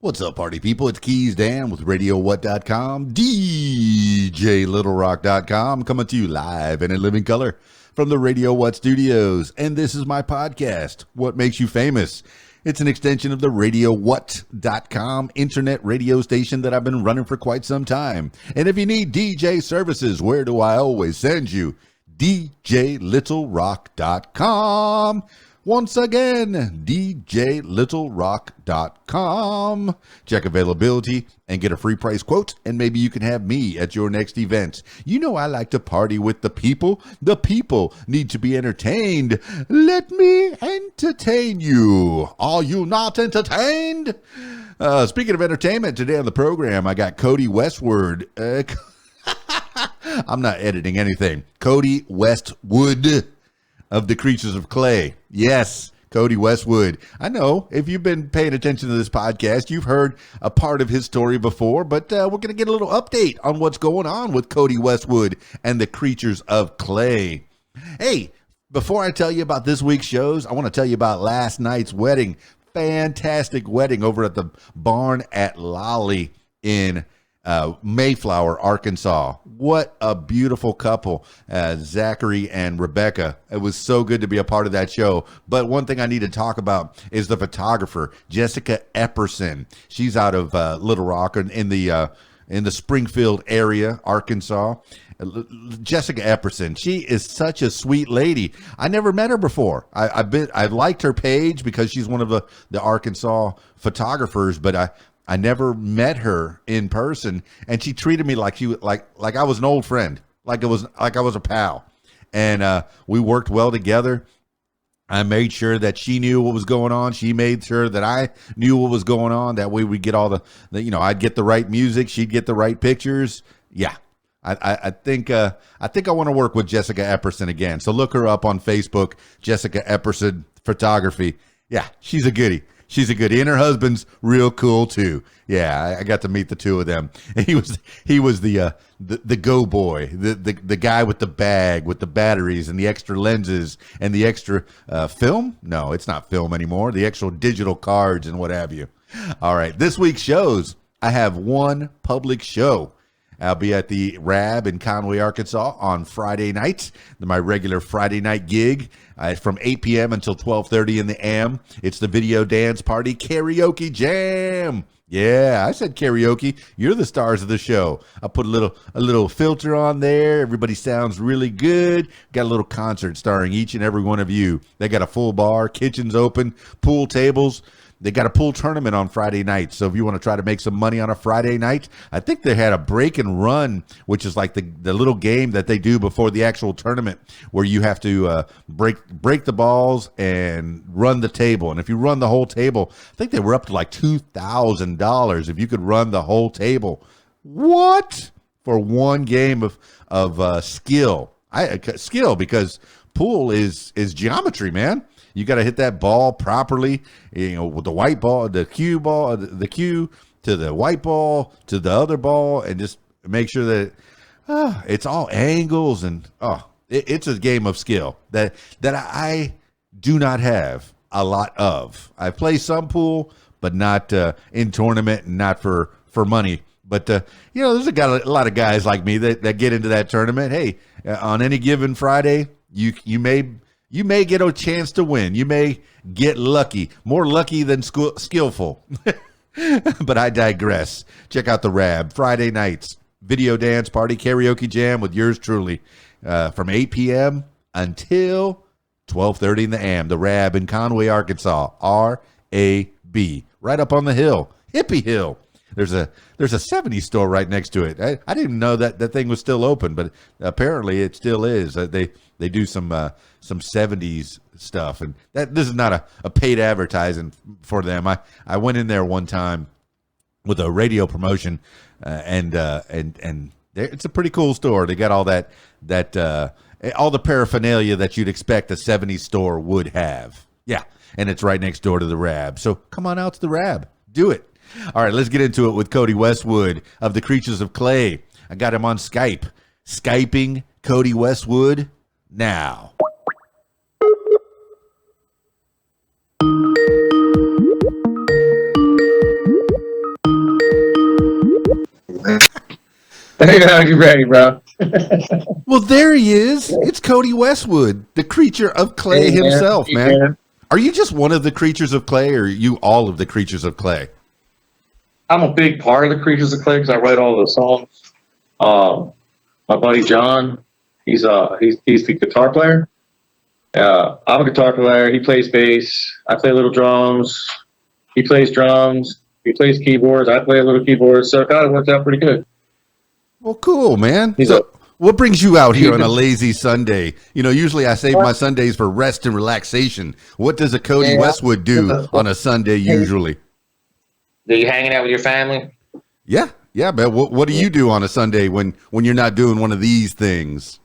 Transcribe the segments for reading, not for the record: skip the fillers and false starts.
What's up, party people? It's Keys Dan with RadioWhat.com, DJLittleRock.com, coming to you live and in living color from the Radio What studios. And this is my podcast, What Makes You Famous. It's an extension of the RadioWhat.com internet radio station that I've been running for quite some time. And if you need DJ services, where do I always send you? DJLittleRock.com. Once again, DJLittleRock.com. Check availability and get a free price quote, and maybe you can have me at your next event. You know I like to party with the people. The people need to be entertained. Let me entertain you. Are you not entertained? Speaking of entertainment, today on the program, I got Codie Westwood. I'm not editing anything. Codie Westwood of the Creatures of Clay. Yes, Codie Westwood. I know if you've been paying attention to this podcast, you've heard a part of his story before, but we're going to get a little update on what's going on with Codie Westwood and the Creatures of Clay. Hey, before I tell you about this week's shows, I want to tell you about last night's wedding. Fantastic wedding over at the barn at Lolly in Mayflower, Arkansas. What a beautiful couple, Zachary and Rebecca. It was so good to be a part of that show. But one thing I need to talk about is the photographer, Jessica Epperson. She's out of Little Rock in the Springfield area, Arkansas. Jessica Epperson, she is such a sweet lady. I never met her before. I've liked her page because she's one of the Arkansas photographers, but I never met her in person, and she treated me like she was like I was an old friend, like I was a pal, and we worked well together. I made sure that she knew what was going on. She made sure that I knew what was going on. That way we get all the I'd get the right music, she'd get the right pictures. Yeah. I think I want to work with Jessica Epperson again. So look her up on Facebook, Jessica Epperson Photography. Yeah, she's a goodie. She's a goodie, and her husband's real cool too. Yeah, I got to meet the two of them. And he was the go boy, the guy with the bag with the batteries and the extra lenses and the extra film. No, it's not film anymore. The actual digital cards and what have you. All right, this week's shows. I have one public show. I'll be at the Rab in Conway, Arkansas on Friday night, my regular Friday night gig from 8 p.m. until 12:30 in the AM. It's the Video Dance Party Karaoke Jam. Yeah, I said karaoke. You're the stars of the show. I put a little filter on there. Everybody sounds really good. Got a little concert starring each and every one of you. They got a full bar, kitchens open, pool tables. They got a pool tournament on Friday night. So if you want to try to make some money on a Friday night, I think they had a break and run, which is like the little game that they do before the actual tournament where you have to break the balls and run the table. And if you run the whole table, I think they were up to like $2,000 if you could run the whole table. What? For one game of skill. Skill, because pool is geometry, man. You got to hit that ball properly, with the white ball, the cue ball, the cue to the white ball to the other ball, and just make sure that it's all angles and it's a game of skill that I do not have a lot of. I play some pool, but not in tournament and not for money. But there's a lot of guys like me that get into that tournament. Hey, on any given Friday, you may get a chance to win. You may get lucky, more lucky than skillful. But I digress. Check out the Rab Friday nights, Video Dance Party Karaoke Jam with yours truly, from 8 p.m. until 12:30 in the AM. The Rab in Conway, Arkansas. RAB, right up on the hill, Hippie Hill. There's a 70s store right next to it. I didn't know that thing was still open, but apparently it still is. They do some 70s stuff, and this is not a paid advertising for them. I went in there one time with a radio promotion, and it's a pretty cool store. They got all that all the paraphernalia that you'd expect a 70s store would have. Yeah, and it's right next door to the Rab. So come on out to the Rab. Do it. All right, let's get into it with Codie Westwood of the Creatures of Clay. I got him on Skype. Skyping Codie Westwood now. You ready, bro? Well, there he is. It's Codie Westwood, the creature of clay Hey, man. himself, Hey, man. man. Are you just one of the creatures of clay, or are you all of the creatures of clay? I'm a big part of the Creatures of Clay because I write all the songs. Um, my buddy John, he's the guitar player. I'm a guitar player. He plays bass. I play little drums. He plays drums. He plays keyboards. I play a little keyboard. So it kind of works out pretty good. Well, cool, man. He's a So, what brings you out here he's on a a, lazy Sunday? You know, usually I save my Sundays for rest and relaxation. What does a Codie yeah. Westwood do on a Sunday Hey, usually? are you hanging out with your family? Yeah, yeah, man. What do you do on a Sunday when you're not doing one of these things?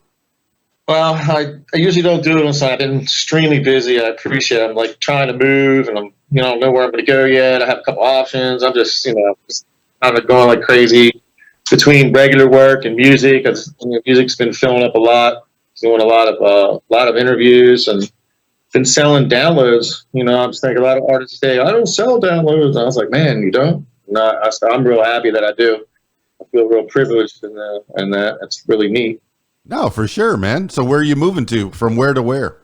Well, I usually don't do it on Sunday. I've been extremely busy. I appreciate it. I'm like trying to move and I'm, I don't know where I'm going to go yet. I have a couple options. I'm just, just kind of going like crazy between regular work and music. Music's been filling up a lot. Doing a lot of interviews and been selling downloads. I'm just thinking a lot of artists say, I don't sell downloads. And I was like, man, you don't? No, I'm real happy that I do. I feel real privileged and that it's really neat. No, for sure, man. So where are you moving to? From where to where?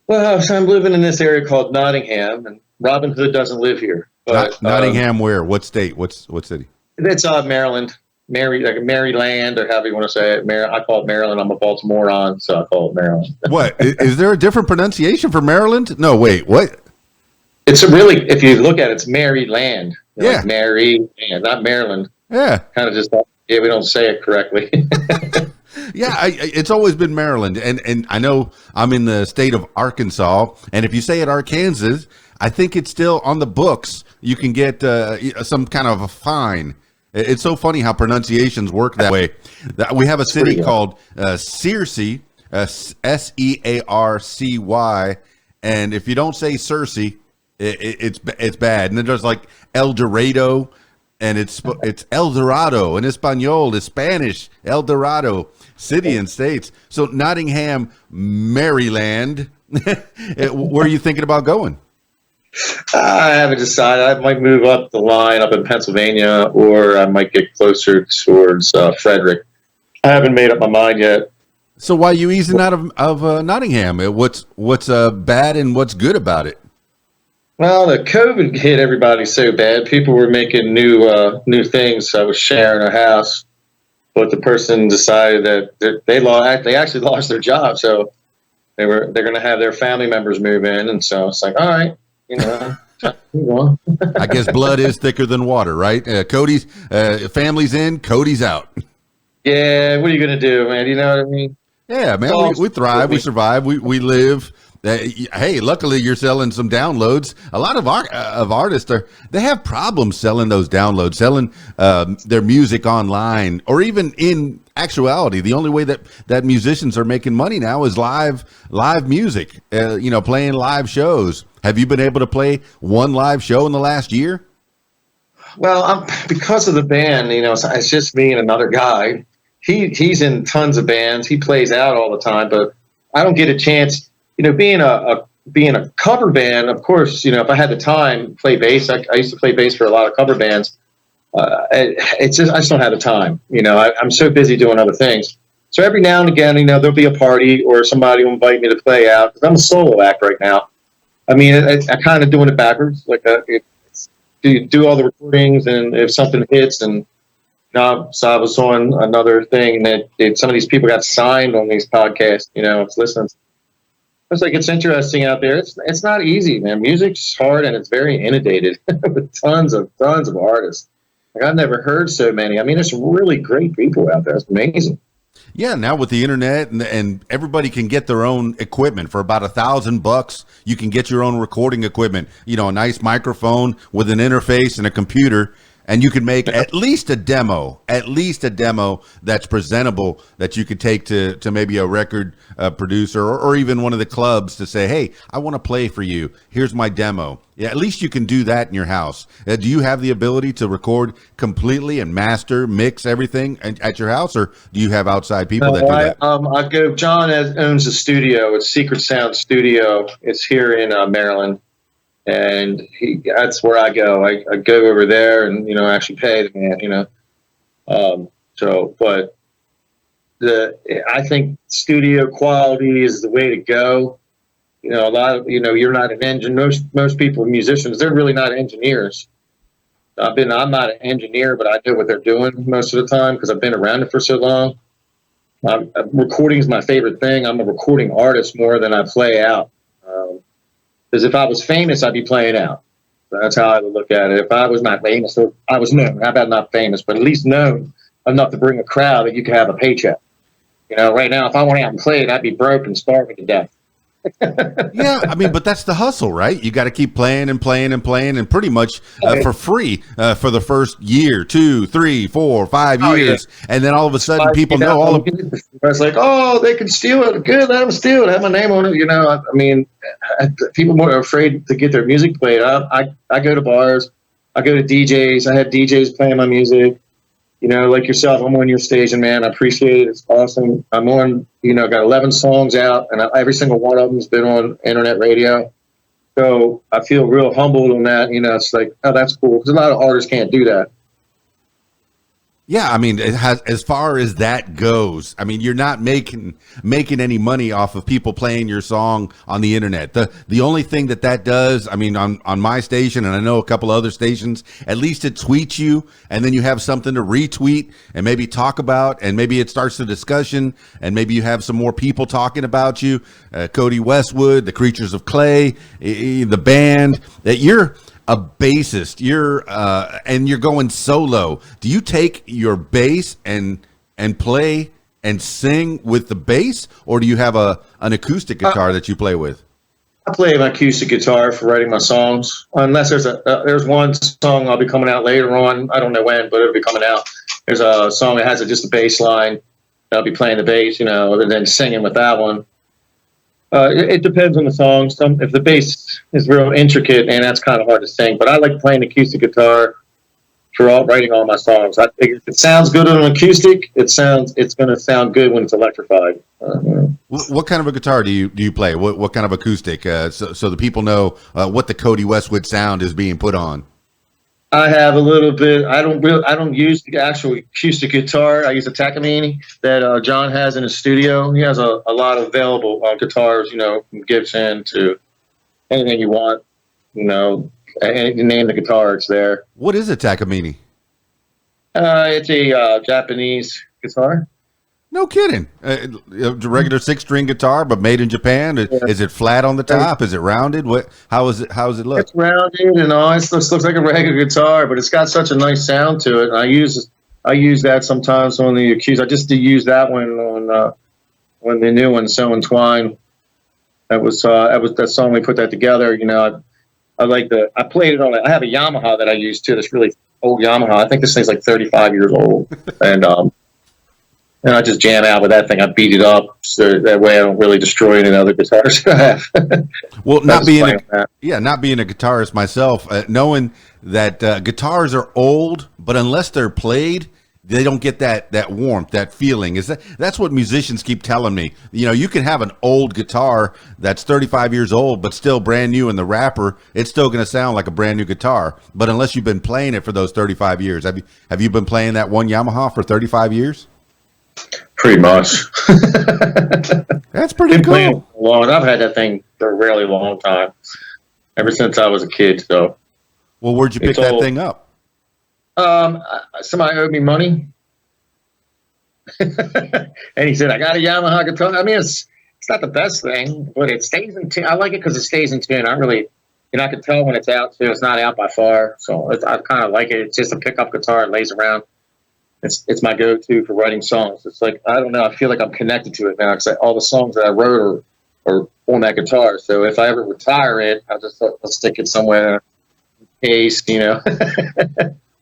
Well, so I'm living in this area called Nottingham, and Robin Hood doesn't live here, but Nottingham, where? What state? What city? it's Maryland, like Maryland, or however you want to say it. I call it Maryland. I'm a Baltimorean, so I call it Maryland. What is there a different pronunciation for Maryland? No, wait, what? It's really, if you look at it, it's Maryland. Yeah, Like Mary, not Maryland. yeah, Kind of just, yeah, we don't say it correctly. yeah. It's always been Maryland, and I know I'm in the state of Arkansas, and if you say it Arkansas, I think it's still on the books. You can get some kind of a fine. It's so funny how pronunciations work that way. We have a city called Searcy, Searcy, and if you don't say Cersei, it's bad. And then there's like El Dorado, and it's El Dorado in Espanol, it's Spanish, El Dorado, city and states. So Nottingham, Maryland. Where are you thinking about going? I haven't decided. I might move up the line up in Pennsylvania, or I might get closer towards Frederick. I haven't made up my mind yet. So why are you easing out of Nottingham? What's bad and what's good about it? Well, the COVID hit everybody so bad. People were making new things. I was sharing a house, but the person decided that they actually lost their job, so they're going to have their family members move in, and so it's like, all right, move on. I guess blood is thicker than water, right? Cody's family's in, Cody's out. Yeah, what are you going to do, man? You know what I mean? Yeah, man, we thrive, we survive, we live. Hey, luckily you're selling some downloads. A lot of artists they have problems selling those downloads, selling their music online, or even in actuality. The only way that musicians are making money now is live music. Playing live shows. Have you been able to play one live show in the last year? Well, because of the band, it's just me and another guy. He's in tons of bands. He plays out all the time, but I don't get a chance. Being a cover band, of course, if I had the time, play bass. I used to play bass for a lot of cover bands. It's just I just don't have the time. I'm so busy doing other things. So every now and again, there'll be a party or somebody will invite me to play out. 'Cause I'm a solo act right now. I mean, I kind of doing it backwards. Like, you do all the recordings, and if something hits, and so I was on another thing that some of these people got signed on these podcasts. It's listening. It's like, it's interesting out there. It's not easy, man. Music's hard and it's very inundated with tons of artists. Like, I've never heard so many. I mean, there's really great people out there. It's amazing. Yeah, now with the internet and everybody can get their own equipment for about $1,000. You can get your own recording equipment. A nice microphone with an interface and a computer. And you can make at least a demo that's presentable that you could take to maybe a record producer or even one of the clubs to say, hey, I want to play for you. Here's my demo. Yeah, at least you can do that in your house. Do you have the ability to record completely and master, mix everything at your house, or do you have outside people that do that? John owns a studio. It's Secret Sound Studio. It's here in Maryland. And that's where I go. I go over there and actually pay the man. So, but I think studio quality is the way to go. A lot of, you're not an engineer. Most people, musicians, they're really not engineers. I'm not an engineer, but I know what they're doing most of the time because I've been around it for so long. Recording is my favorite thing. I'm a recording artist more than I play out. Because if I was famous, I'd be playing out. So that's how I would look at it. If I was not famous, or I was known. How about not famous, but at least known enough to bring a crowd that you could have a paycheck. Right now, if I went out and played, I'd be broke and starving to death. Yeah, I mean, but that's the hustle, right? You got to keep playing and playing and playing, and pretty much for free for the first year, 2, 3, 4, 5 years, and then all of a sudden, people know all of. It's like, oh, they can steal it. Good, let them steal it. Have my name on it. I mean, people are afraid to get their music played. I go to bars, I go to DJs. I have DJs playing my music. Like yourself, I'm on your station, man. I appreciate it. It's awesome. I'm on, got 11 songs out, and every single one of them has been on internet radio. So I feel real humbled on that. It's like, oh, that's cool. Because a lot of artists can't do that. Yeah, I mean, it has, as far as that goes, I mean, you're not making any money off of people playing your song on the internet. The only thing that does, I mean, on my station, and I know a couple other stations, at least it tweets you, and then you have something to retweet and maybe talk about, and maybe it starts the discussion, and maybe you have some more people talking about you. Codie Westwood, the Creatures of Clay, the band, that you're a bassist, and you're going solo. Do you take your bass and play and sing with the bass, or do you have an acoustic guitar that you play with? I play my acoustic guitar for writing my songs, unless there's one song I'll be coming out later on. I don't know when, but it'll be coming out. There's a song that has just a bass line. I'll be playing the bass, and then singing with that one. It depends on the song. If the bass is real intricate, and that's kind of hard to sing, but I like playing acoustic guitar for writing all my songs. I figure if it sounds good on an acoustic, it's going to sound good when it's electrified. What kind of a guitar do you play? What kind of acoustic? So the people know what the Codie Westwood sound is being put on. I have a little bit. I don't use the actual acoustic guitar. I use a Takamine that John has in his studio. He has a lot of available guitars, from Gibson to anything you want. And you name the guitar, it's there. What is a Takamine? It's a Japanese guitar. No kidding. A regular 6-string guitar, but made in Japan. Yeah. Is it flat on the top? Is it rounded? How does it look? It's rounded and all. It looks like a regular guitar, but it's got such a nice sound to it. And I use that sometimes on the acoustic. I just use that one on when the new one, So Entwined. That was that song we put that together. I played it on. I have a Yamaha that I use too. This really old Yamaha. I think this thing's like 35 years old, and I just jam out with that thing. I beat it up so that way I don't really destroy any other guitars I have. Well, not being a guitarist myself, knowing that guitars are old, but unless they're played, they don't get that warmth, that feeling. That's what musicians keep telling me. You can have an old guitar that's 35 years old, but still brand new in the wrapper. It's still going to sound like a brand new guitar. But unless you've been playing it for those 35 years, have you been playing that one Yamaha for 35 years? Pretty much. That's pretty cool. Long. I've had that thing for a really long time, ever since I was a kid. So, well, where'd you pick that thing up? Somebody owed me money, and he said, "I got a Yamaha guitar." I mean, it's not the best thing, but it stays in tune. I like it because it stays in tune. I can tell when it's out too. It's not out by far, so I kind of like it. It's just a pickup guitar. It lays around. It's my go-to for writing songs. It's like, I don't know, I feel like I'm connected to it now because all the songs that I wrote are on that guitar. So if I ever retire it, I'll stick it somewhere in case,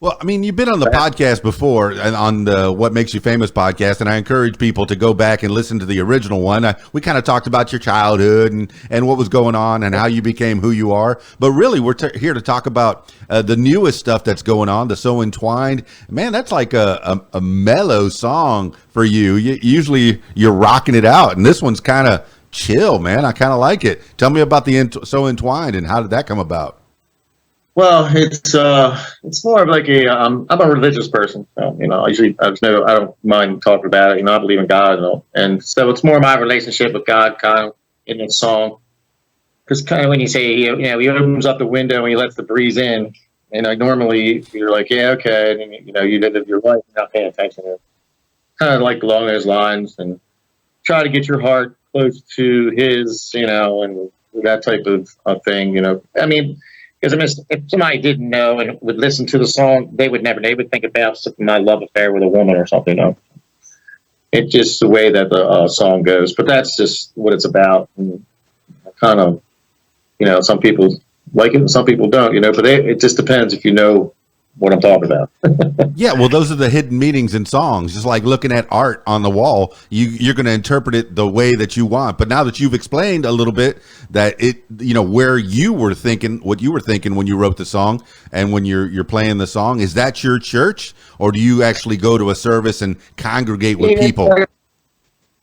Well, I mean, you've been on the podcast before, on the What Makes You Famous podcast, and I encourage people to go back and listen to the original one. We kind of talked about your childhood and what was going on and how you became who you are. But really, we're here to talk about the newest stuff that's going on, the So Entwined. Man, that's like a mellow song for you. Usually you're rocking it out, and this one's kind of chill, man. I kind of like it. Tell me about the So Entwined and how did that come about? Well, it's more of like I'm a religious person. I don't mind talking about it. I believe in God, and so it's more my relationship with God, kind of in the song. Because kind of when you say he opens up the window and he lets the breeze in, and normally you're like, yeah, okay, and you live your life not paying attention to it. Kind of like along those lines, and try to get your heart close to his, and that type of thing. I mean, because if somebody didn't know and would listen to the song, they would think about my love affair with a woman or something. It's just the way that the song goes, but that's just what it's about. And kind of, some people like it and some people don't, but it just depends if you know what I'm talking about. Yeah, well, those are the hidden meanings in songs. Just like looking at art on the wall, you're going to interpret it the way that you want. But now that you've explained a little bit that where you were thinking, what you were thinking when you wrote the song, and when you're playing the song, is that your church, or do you actually go to a service and congregate with people?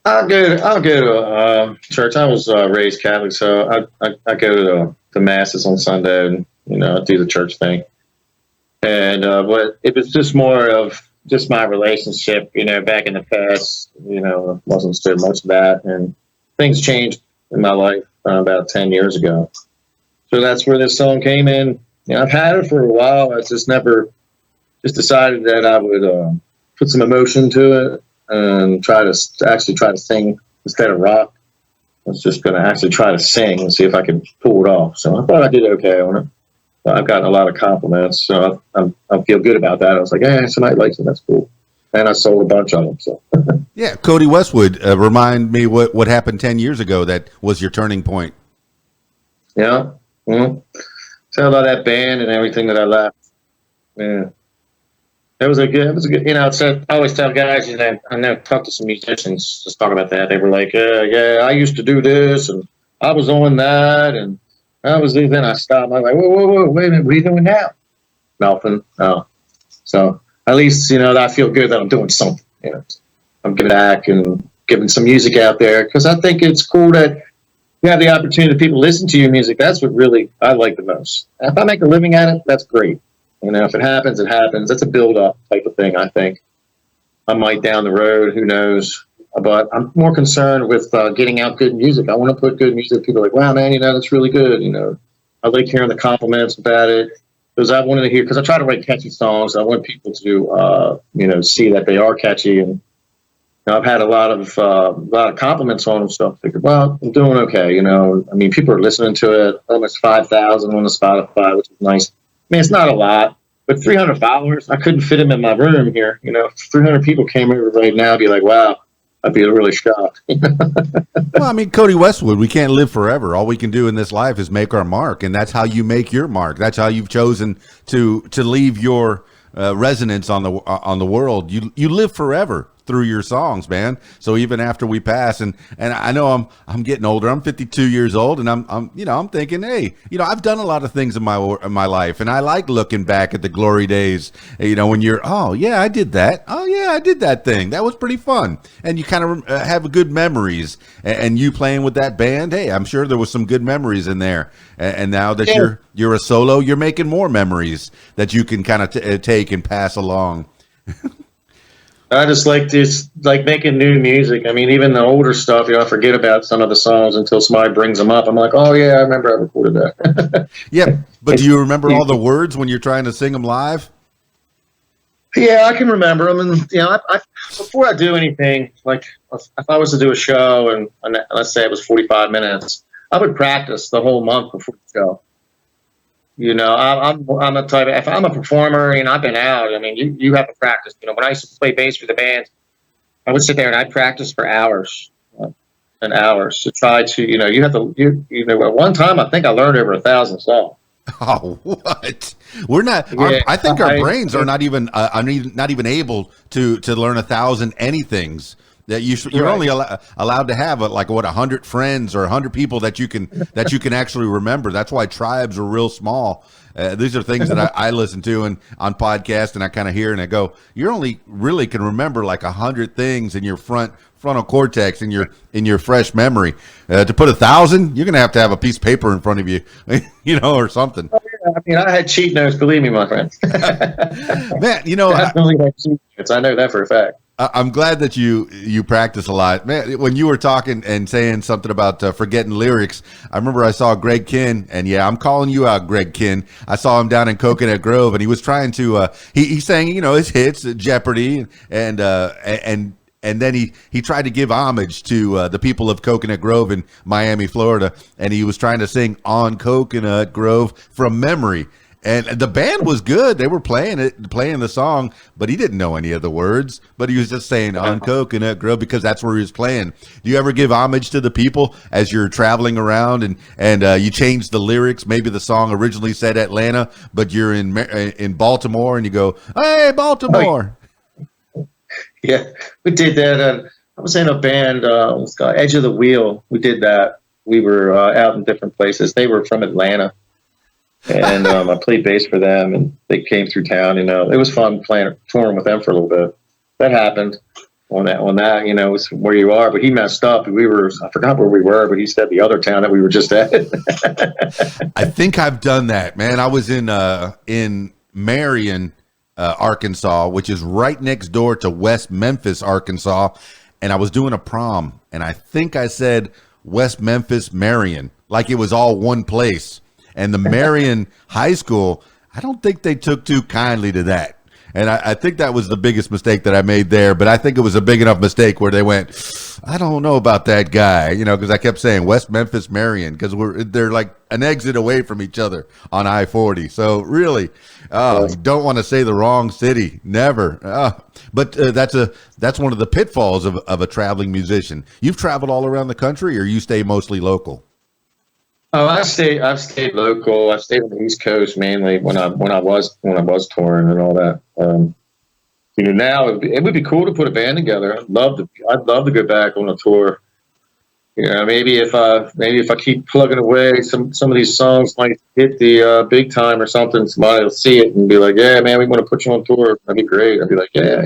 I'll go to church. I was raised Catholic, so I go to the masses on Sunday, and I do the church thing. And but it was just more of just my relationship, back in the past, it wasn't so much of that, and things changed in my life about 10 years ago. So that's where this song came in. I've had it for a while. I just never just decided that I would put some emotion to it and try to sing instead of rock. I was just going to actually try to sing and see if I could pull it off. So I thought I did okay on it. I've gotten a lot of compliments, so I feel good about that. I was like, somebody likes it, that's cool. And I sold a bunch of them. So Yeah, Codie Westwood, remind me what happened 10 years ago that was your turning point. yeah, mm-hmm. Tell about that band and everything that I left. Yeah, it was a good. I always tell guys, I know talk to some musicians, just talk about that. They were like, yeah, I used to do this, and I was on that, and I was leaving. I stopped. I was like, whoa, wait a minute, what are you doing now? Nothing. Oh. So at least, I feel good that I'm doing something. I'm giving back and giving some music out there, because I think it's cool that you have the opportunity that people listen to your music. That's what really I like the most. If I make a living at it, that's great. If it happens, it happens. That's a build-up type of thing, I think. I might down the road, who knows? But I'm more concerned with getting out good music. I want to put good music. People are like, wow, man, that's really good. I like hearing the compliments about it, because I wanted to hear, because I try to write catchy songs. I want people to, see that they are catchy. And I've had a lot of compliments on them. So I figured, well, I'm doing okay. People are listening to it. Almost 5,000 on the Spotify, which is nice. It's not a lot, but 300 followers, I couldn't fit them in my room here. If 300 people came over right now, I'd be like, wow, I'd be really shocked. Well, Codie Westwood, we can't live forever. All we can do in this life is make our mark, and that's how you make your mark. That's how you've chosen to leave your resonance on the world. You live forever through your songs, man. So even after we pass, and I know I'm getting older. I'm 52 years old, and I'm thinking, hey, I've done a lot of things in my life, and I like looking back at the glory days. When you're, oh yeah, I did that. Oh yeah, I did that thing. That was pretty fun, and you kind of have good memories. And you playing with that band, hey, I'm sure there was some good memories in there. And now that you're a solo, you're making more memories that you can kind of take and pass along. I just like making new music. Even the older stuff, I forget about some of the songs until somebody brings them up. I'm like, oh yeah, I remember I recorded that. Yeah, but do you remember all the words when you're trying to sing them live? Yeah, I can remember them. And before I do anything, like if I was to do a show and let's say it was 45 minutes, I would practice the whole month before the show. I'm a type. If I'm a performer and I've been out, you have to practice. When I used to play bass for the band, I would sit there and I'd practice for hours and hours to try to. You have to. At one time, I think I learned over 1,000 songs. Oh, what? We're not. Yeah, I think our brains are not even able to learn 1,000 anythings. That you're Right. only allowed to have 100 friends or 100 people that you can actually remember. That's why tribes are real small. These are things that I listen to and on podcasts, and I kind of hear and I go, you only really can remember 100 things in your frontal cortex in your fresh memory. To put 1,000, you're gonna have a piece of paper in front of you, or something. I mean, I had cheat notes. Believe me, my friend. Man, Definitely had cheat notes. I know that for a fact. I'm glad that you practice a lot, man. When you were talking and saying something about forgetting lyrics, I remember I saw Greg Kinn, and yeah, I'm calling you out, Greg Kinn. I saw him down in Coconut Grove, and he was trying to he sang his hits, Jeopardy, and then he tried to give homage to the people of Coconut Grove in Miami, Florida, and he was trying to sing "On Coconut Grove" from memory. And the band was good. They were playing the song, but he didn't know any of the words. But he was just saying "On Coconut Grove" because that's where he was playing. Do you ever give homage to the people as you're traveling around and you change the lyrics? Maybe the song originally said Atlanta, but you're in Baltimore, and you go, "Hey, Baltimore!" Yeah, we did that. I was in a band, it was called Edge of the Wheel. We did that. We were out in different places. They were from Atlanta. And I played bass for them, and they came through town. It was fun touring with them for a little bit. That happened on that. It was where you are. But he messed up. I forgot where we were, but he said the other town that we were just at. I think I've done that, man. I was in Marion, Arkansas, which is right next door to West Memphis, Arkansas, and I was doing a prom, and I think I said West Memphis, Marion, like it was all one place. And the Marion High School, I don't think they took too kindly to that. And I think that was the biggest mistake that I made there. But I think it was a big enough mistake where they went, I don't know about that guy, because I kept saying West Memphis, Marion, because they're like an exit away from each other on I-40. So really, you don't want to say the wrong city, never. But that's one of the pitfalls of a traveling musician. You've traveled all around the country, or you stay mostly local? Oh, I've stayed local. I stayed on the East Coast mainly when I was touring and all that. Now it would be cool to put a band together. I'd love to go back on a tour. Maybe if I keep plugging away, some of these songs might hit the big time or something. Somebody will see it and be like, "Yeah, man, we want to put you on tour." That'd be great. I'd be like, "Yeah."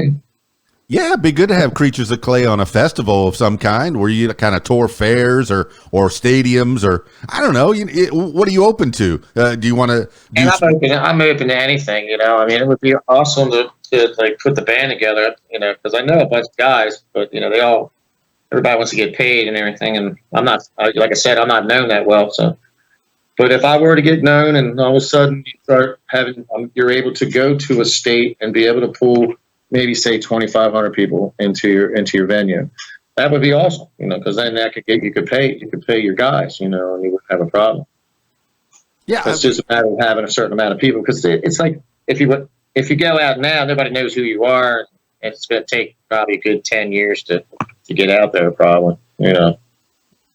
Yeah, it'd be good to have Creatures of Clay on a festival of some kind where you kind of tour fairs or stadiums or I don't know. What are you open to? Do you want to? I'm open to anything. It would be awesome to like put the band together. Because I know a bunch of guys, but everybody wants to get paid and everything, and I'm not. Like I said, I'm not known that well. So, but if I were to get known, and all of a sudden you start having, you're able to go to a state and be able to pull maybe say 2,500 people into your venue. That would be awesome, because then you could pay your guys, and you wouldn't have a problem. Yeah, it's just a matter of having a certain amount of people, because it's like if you go out now, nobody knows who you are, and it's going to take probably a good 10 years to get out there, probably, And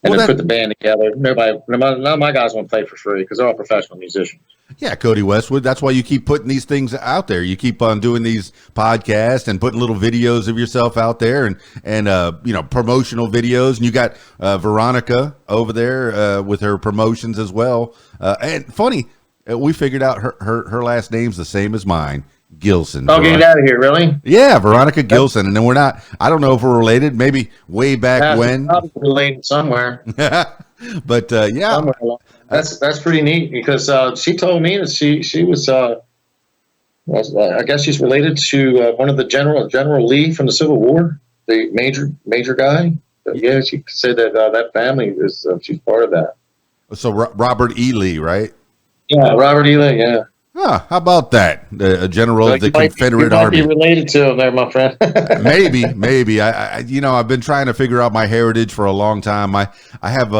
then put the band together. None of my guys want to play for free because they're all professional musicians. Yeah, Codie Westwood. That's why you keep putting these things out there. You keep on doing these podcasts and putting little videos of yourself out there and promotional videos. And you got Veronica over there with her promotions as well. And funny, we figured out her last name's the same as mine. Gilson. Oh, get out of here, really? Yeah, Veronica Gilson. And then I don't know if we're related, maybe way back when. Probably related somewhere. But yeah. Somewhere. That's pretty neat because she told me that she was I guess she's related to one of the General Lee from the Civil War, the major guy. Yeah, she said that that family is she's part of that. So Robert E. Lee, right? Yeah, Robert E. Lee. Yeah. Huh, how about that? A general of the Confederate Army. You might be related to him there, my friend. maybe. I've been trying to figure out my heritage for a long time. I have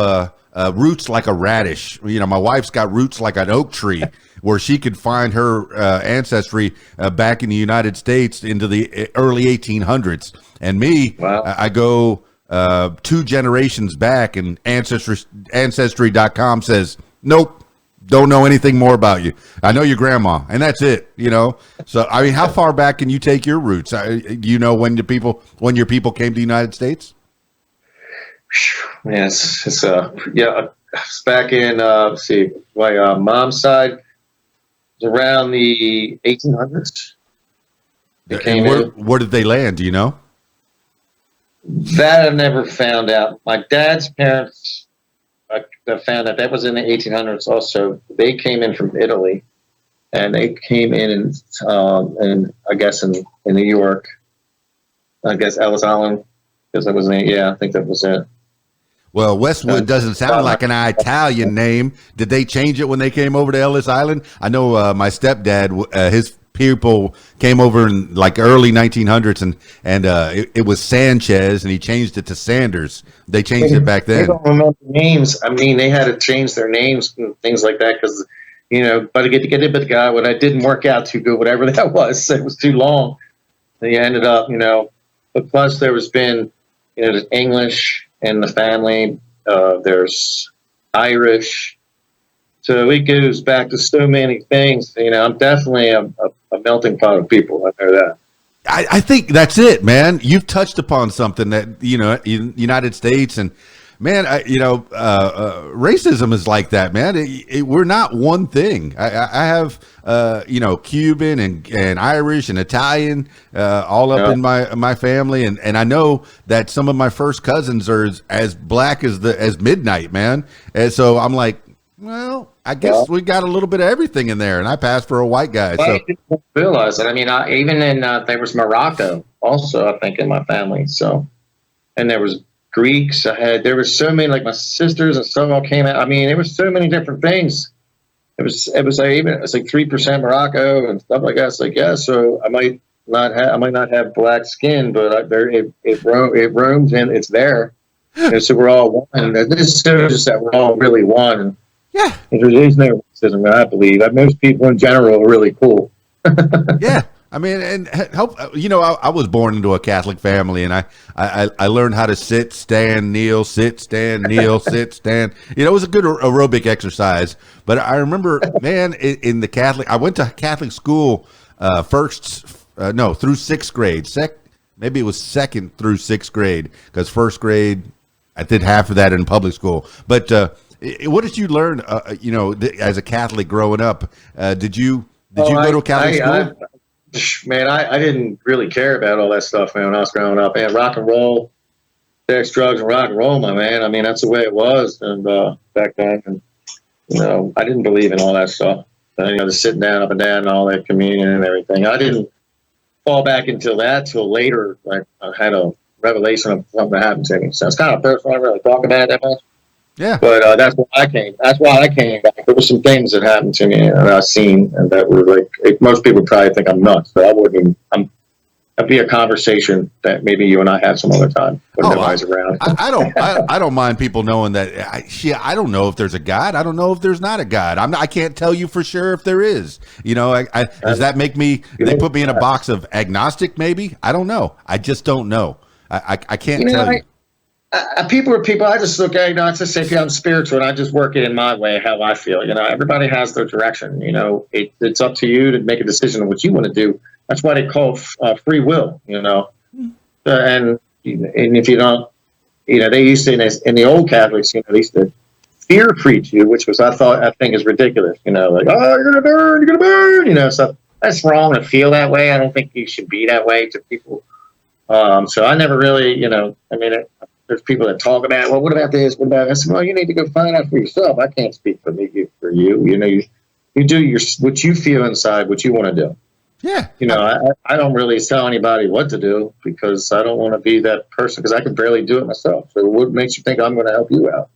roots like a radish. My wife's got roots like an oak tree, where she could find her ancestry back in the United States into the early 1800s. And me, wow. I go 2 generations back, and Ancestry.com says, nope. Don't know anything more about you. I know your grandma, and that's it. So I mean, how far back can you take your roots? Do you know when your people came to the United States? Yes, it's back in let's see, my mom's side was around the 1800s. Where did they land? Do you know? That I never found out. My dad's parents. I found that was in the 1800s also. They came in from Italy, and they came in and I guess in New York, I guess Ellis Island, because that was I think that was it. Well, Westwood doesn't sound like an Italian name. Did they change it when they came over to Ellis Island? I know my stepdad, his people came over in like early 1900s, and it was Sanchez, and he changed it to Sanders. They changed it back then. They don't remember names. I mean, they had to change their names and things like that because, but to get it, but the guy, when it didn't work out too good, whatever that was, it was too long. They ended up, but plus there was been, there's English in the family, there's Irish. So it goes back to so many things. I'm definitely a melting pot of people. I know that. I think that's it, man. You've touched upon something that, in the United States, and man, racism is like that, man. We're not one thing. I have, Cuban and Irish and Italian, all up in my family. And I know that some of my first cousins are as black as midnight, man. And so I'm like, well, I guess we got a little bit of everything in there, and I passed for a white guy. Well, So I didn't realize it. I mean, even in there was Morocco also, I think, in my family. So, and there was Greeks. There was so many, like my sisters and some all came out. I mean, there was so many different things. It was like it's like 3% Morocco and stuff like that. It's like, yeah, so I might not have black skin, but it roams and it's there. And so we're all one. This shows just that we're all really one. yeah. There is no racism, I believe. Most people in general are really cool. Yeah. I mean, and help. I was born into a Catholic family, and I learned how to sit, stand, kneel, sit, stand, kneel, sit, stand. It was a good aerobic exercise. But I remember, man, in the Catholic, I went to Catholic school through sixth grade. Maybe it was second through sixth grade, because first grade I did half of that in public school. But what did you learn? As a Catholic growing up, did you go to a Catholic school? Man, I didn't really care about all that stuff, man, when I was growing up. Man, rock and roll, sex, drugs, and rock and roll, my man. I mean, that's the way it was, and back then. And I didn't believe in all that stuff. The sitting down, up and down, and all that communion and everything. I didn't fall back into that till later. Like I had a revelation of something that happened to me. So it's kind of personal. I don't really talk about it that much. Yeah. But that's why I came. That's why I came back. There were some things that happened to me and I've seen, and that were like, most people would probably think I'm nuts, but I wouldn't. That'd be a conversation that maybe you and I have some other time when nobody's around. I don't mind people knowing that. I don't know if there's a God. I don't know if there's not a God. I can't tell you for sure if there is. Does that make me? They put me in a box of agnostic? Maybe. I don't know. I just don't know. I can't tell you. People are people. I just look at, I just say, I'm spiritual, and I just work it in my way, how I feel. Everybody has their direction. It's up to you to make a decision on what you want to do. That's why they call it free will. And if you don't, they used to in the old Catholics, they used to fear preach you, which was I think is ridiculous. Like, oh, you're gonna burn. So that's wrong to feel that way. I don't think you should be that way to people. So I never really, there's people that talk about, well, what about this? What about that? I said, well, you need to go find out for yourself. I can't speak for me, for you. You do what you feel inside, what you want to do. Yeah. I don't really tell anybody what to do because I don't want to be that person because I can barely do it myself. So what makes you think I'm going to help you out?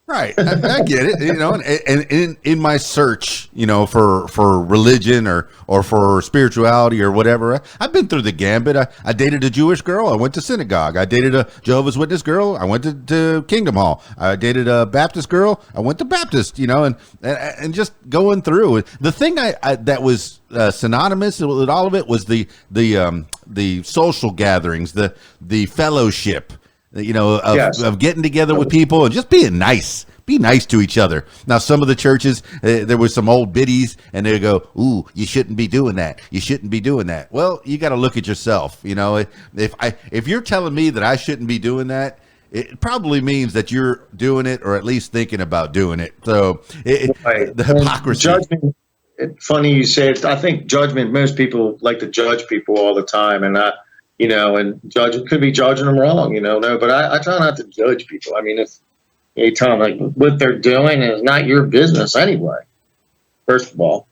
Right. I get it. And in my search, for religion or for spirituality or whatever, I've been through the gambit. I dated a Jewish girl. I went to synagogue. I dated a Jehovah's Witness girl. I went to Kingdom Hall. I dated a Baptist girl. I went to Baptist, and just going through. The thing that was synonymous with all of it was the social gatherings, the fellowship. Of getting together with people and just being nice. Be nice to each other. Now, some of the churches, there was some old biddies, and they go, "Ooh, you shouldn't be doing that. You shouldn't be doing that." Well, you got to look at yourself. If you're telling me that I shouldn't be doing that, it probably means that you're doing it, or at least thinking about doing it. So the hypocrisy. Judgment. It's funny you say it. I think judgment. Most people like to judge people all the time, and and judge could be judging them wrong, no, but I try not to judge people. I mean, if you tell them like what they're doing is not your business anyway, first of all.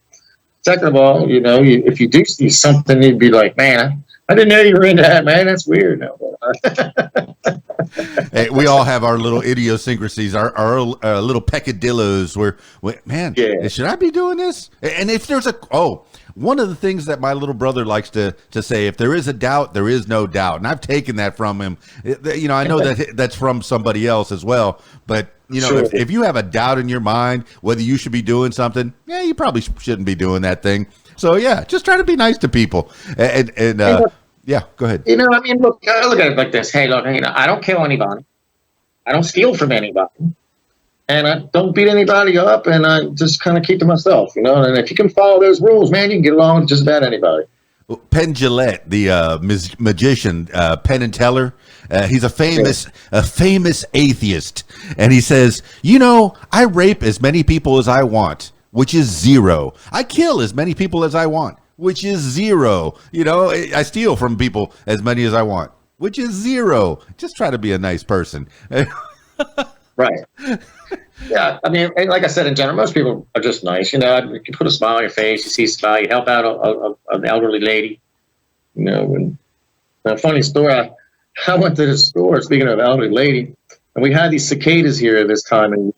Second of all, if you do see something, you'd be like, man, I didn't know you were into that, man. That's weird. No, Hey, we all have our little idiosyncrasies, our little peccadillos where, man, Yeah. should I be doing this? And if there's one of the things that my little brother likes to say, if there is a doubt, there is no doubt. And I've taken that from him. I know that's from somebody else as well. But, Sure. if you have a doubt in your mind, whether you should be doing something, you probably shouldn't be doing that thing. So, just try to be nice to people. And yeah, go ahead. Look, I look at it like this. Hey, look, I don't kill anybody. I don't steal from anybody. And I don't beat anybody up, and I just kind of keep to myself, And if you can follow those rules, man, you can get along with just about anybody. Penn Jillette, the magician, Penn and Teller, he's a famous atheist, and he says, I rape as many people as I want, which is 0. I kill as many people as I want, which is 0. I steal from people as many as I want, which is 0. Just try to be a nice person. Right. Yeah, like I said, in general, most people are just nice. You put a smile on your face, you see a smile, you help out an elderly lady. And a funny story, I went to the store, speaking of elderly lady, and we had these cicadas here this time, and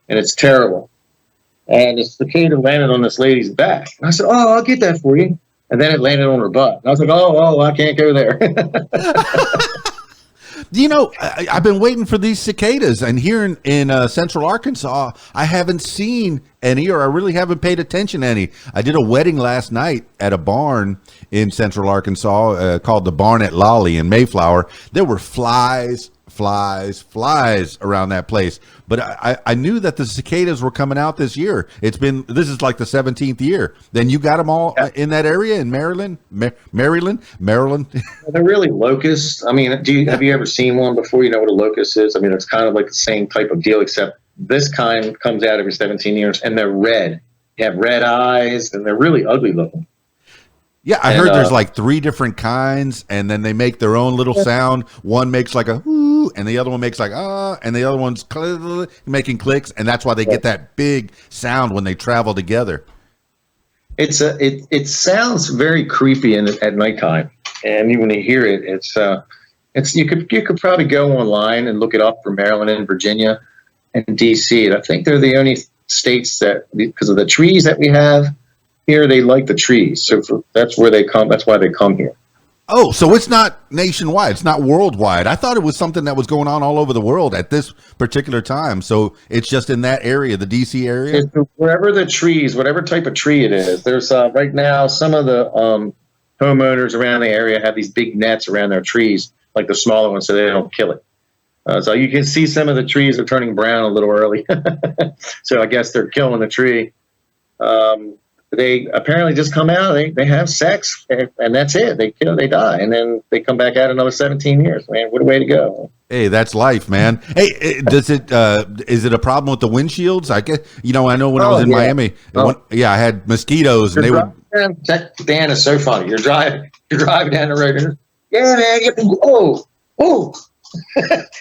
it's terrible. And the cicada landed on this lady's back. And I said, oh, I'll get that for you. And then it landed on her butt. And I was like, oh, I can't go there. I've been waiting for these cicadas, and here in Central Arkansas, I haven't seen any, or I really haven't paid attention to any. I did a wedding last night at a barn in Central Arkansas called the Barn at Lolly in Mayflower. There were flies around that place, but I knew that the cicadas were coming out this year. This is like the 17th year. Then you got them all in that area in Maryland. They're really locusts. Have you ever seen one before? You know what a locust is? It's kind of like the same type of deal, except this kind comes out every 17 years, and they're red. They have red eyes, and they're really ugly looking. Yeah, I heard there's like 3 different kinds, and then they make their own little sound. One makes like a whoo, and the other one makes like and the other one's making clicks, and that's why they get that big sound when they travel together. It sounds very creepy at nighttime, and when you hear it, it's you could probably go online and look it up for Maryland and Virginia and DC. And I think they're the only states that, because of the trees that we have here, they like the trees, so that's where they come. That's why they come here. Oh, so it's not nationwide. It's not worldwide. I thought it was something that was going on all over the world at this particular time. So it's just in that area, the DC area? Wherever the trees, whatever type of tree it is. There's right now some of the homeowners around the area have these big nets around their trees, like the smaller ones, so they don't kill it. So you can see some of the trees are turning brown a little early. So I guess they're killing the tree. They apparently just come out, they have sex, and that's it. They kill, they die, and then they come back out another 17 years. Man, what a way to go. Hey, that's life, man. Hey, is it a problem with the windshields? I guess, I know when I was in Miami, I had mosquitoes, and they would. Dan is so funny. You're driving down the road, and yeah, man, oh.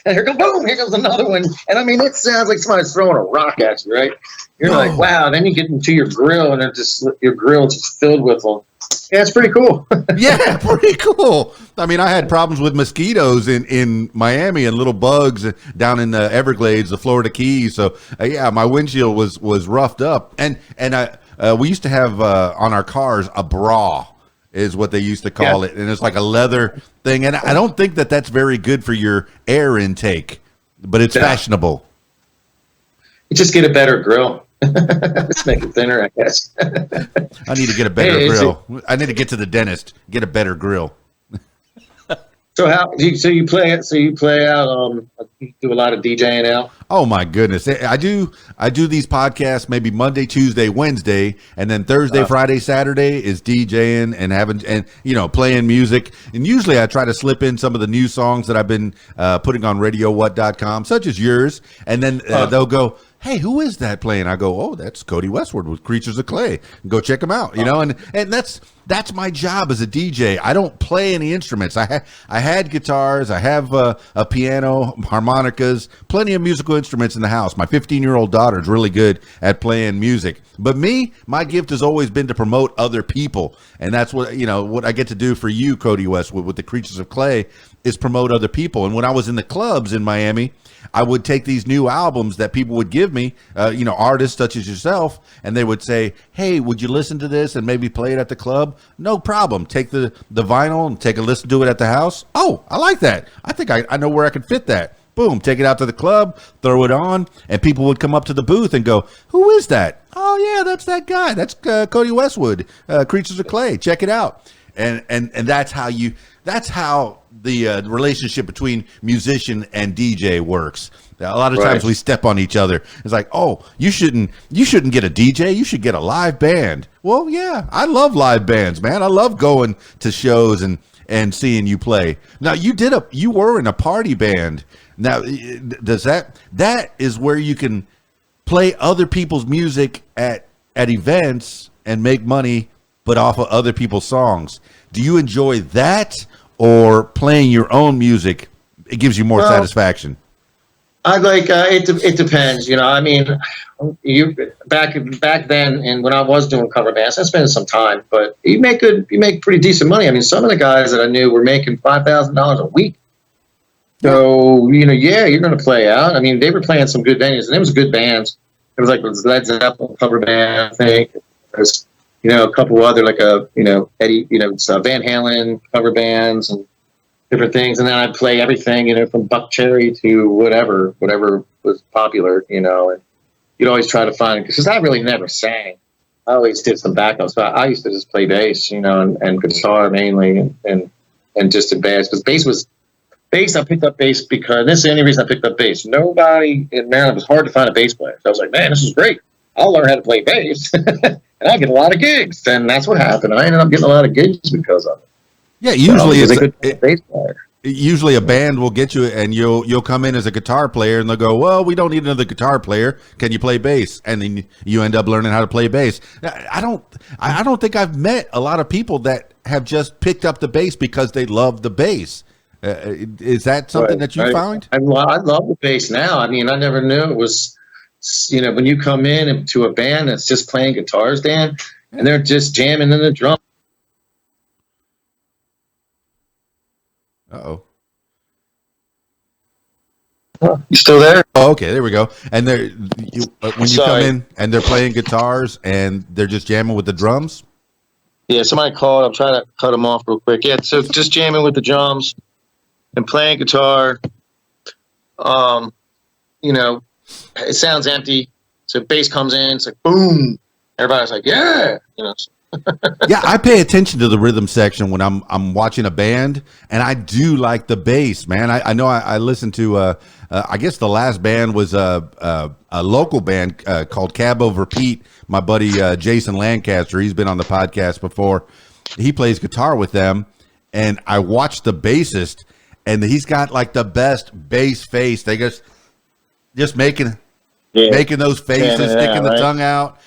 And here goes another one. And it sounds like somebody's throwing a rock at you, right? You're like, wow. Then you get into your grill, and your grill's just filled with them. Yeah, it's pretty cool. Yeah, pretty cool. I had problems with mosquitoes in Miami and little bugs down in the Everglades, the Florida Keys. So my windshield was roughed up, and we used to have on our cars a bra, is what they used to call it, and it's like a leather thing, and I don't think that that's very good for your air intake, but it's fashionable. You just get a better grill. Let's make it thinner, I guess. I need to get a better grill. I need to get to the dentist, get a better grill. So you play out? You do a lot of DJing now? Oh my goodness, I do these podcasts maybe Monday, Tuesday, Wednesday, and then Thursday, Friday, Saturday is DJing and playing music. And usually I try to slip in some of the new songs that I've been putting on RadioWhat.com, such as yours. And then they'll go, hey, who is that playing? I go, oh, that's Codie Westwood with Creatures of Clay. Go check him out, you know, and that's my job as a DJ. I don't play any instruments. I had guitars, I have a piano, harmonicas, plenty of musical instruments in the house. My 15-year-old daughter is really good at playing music. But me, my gift has always been to promote other people, and that's what, you know, what I get to do for you, Codie Westwood, with the Creatures of Clay, is promote other people. And when I was in the clubs in Miami, I would take these new albums that people would give me, you know, artists such as yourself, and they would say, hey, would you listen to this and maybe play it at the club? No problem. Take the vinyl and take a listen to it at the house. Oh, I like that. I think I know where I can fit that. Boom, take it out to the club, throw it on, and people would come up to the booth and go, who is that? Oh, yeah, that's that guy. That's Codie Westwood, Creatures of Clay. Check it out. And that's how the relationship between musician and DJ works. A lot of times we step on each other. It's like, oh, you shouldn't get a DJ. You should get a live band. Well, yeah, I love live bands, man. I love going to shows and seeing you play. Now, you were in a party band. Now, does that is where you can play other people's music at events and make money, but off of other people's songs. Do you enjoy that, or playing your own music? It gives you more satisfaction. I like it depends, you know. I mean, you back then, and when I was doing cover bands, I spent some time, but you make pretty decent money. I mean, some of the guys that I knew were making $5,000 a week. So, you know, yeah, you're going to play out. I mean, they were playing some good venues, and it was good bands. It was like Led Zeppelin cover band, I think. There's, you know, a couple other, like Eddie, Van Halen cover bands and different things. And then I'd play everything, you know, from Buck Cherry to whatever was popular, you know. And you'd always try to find, because I really never sang. I always did some backup. So I used to just play bass, you know, and guitar mainly, and just did bass. Because bass, I picked up bass because this is the only reason I picked up bass. Nobody in Maryland, it was hard to find a bass player. So I was like, man, this is great. I'll learn how to play bass. And I get a lot of gigs. And that's what happened. I ended up getting a lot of gigs because of it. Yeah, usually it's a bass player. Usually a band will get you, and you'll come in as a guitar player, and they'll go, well, we don't need another guitar player. Can you play bass? And then you end up learning how to play bass. I don't think I've met a lot of people that have just picked up the bass because they love the bass. Is that something that you found? I love the bass now. I mean, I never knew it was, you know, when you come in to a band that's just playing guitars, Dan, and they're just jamming in the drum. Uh-oh. You still there? Oh, okay, there we go. And when you come in and they're playing guitars and they're just jamming with the drums? Yeah, somebody called. I'm trying to cut them off real quick. Yeah, so just jamming with the drums and playing guitar. You know, it sounds empty. So bass comes in, it's like boom. Everybody's like, yeah, you know. Yeah, I pay attention to the rhythm section when I'm watching a band, and I do like the bass, man. I know I listened to I guess the last band was a local band called Cab Over Pete. My buddy Jason Lancaster, he's been on the podcast before. He plays guitar with them, and I watched the bassist, and he's got like the best bass face. They just making those faces, sticking the tongue out.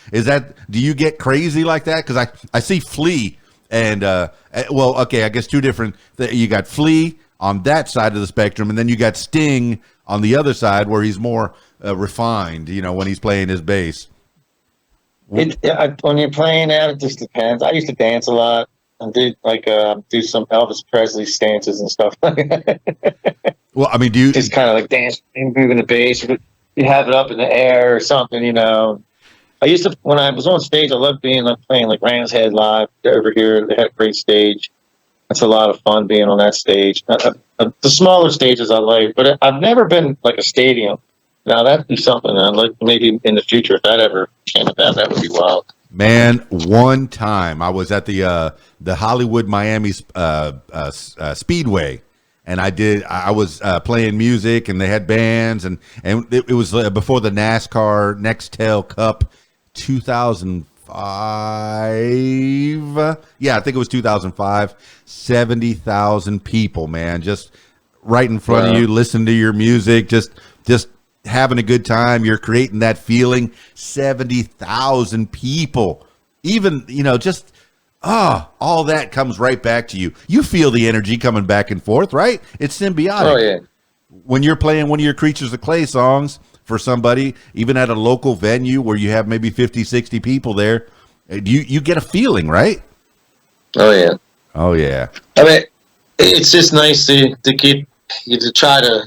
Do you get crazy like that? Because I see Flea and well, okay, I guess two different. You got Flea on that side of the spectrum, and then you got Sting on the other side where he's more refined. You know, when he's playing his bass. When you're playing that, it just depends. I used to dance a lot and do some Elvis Presley stances and stuff. Well, I mean, do you just kind of like dance, moving the bass? You have it up in the air or something, you know. I used to, when I was on stage, I loved playing like Rams Head Live over here. They had a great stage. It's a lot of fun being on that stage. The smaller stages I like, but I've never been like a stadium. Now that'd be something I'd like maybe in the future if that ever came about. That would be wild. Man, one time I was at the Hollywood Miami Speedway. And I was playing music, and they had bands, and it was before the NASCAR Nextel Cup 2005. Yeah, I think it was 2005. 70,000 people, man, just right in front of you, listening to your music, just having a good time. You're creating that feeling. 70,000 people, even, just, all that comes right back to you. You feel the energy coming back and forth, right? It's symbiotic. Oh, yeah. When you're playing one of your Creatures of Clay songs for somebody, even at a local venue where you have maybe 50, 60 people there, you get a feeling, right? Oh, yeah. Oh, yeah. I mean, it's just nice to keep you to try to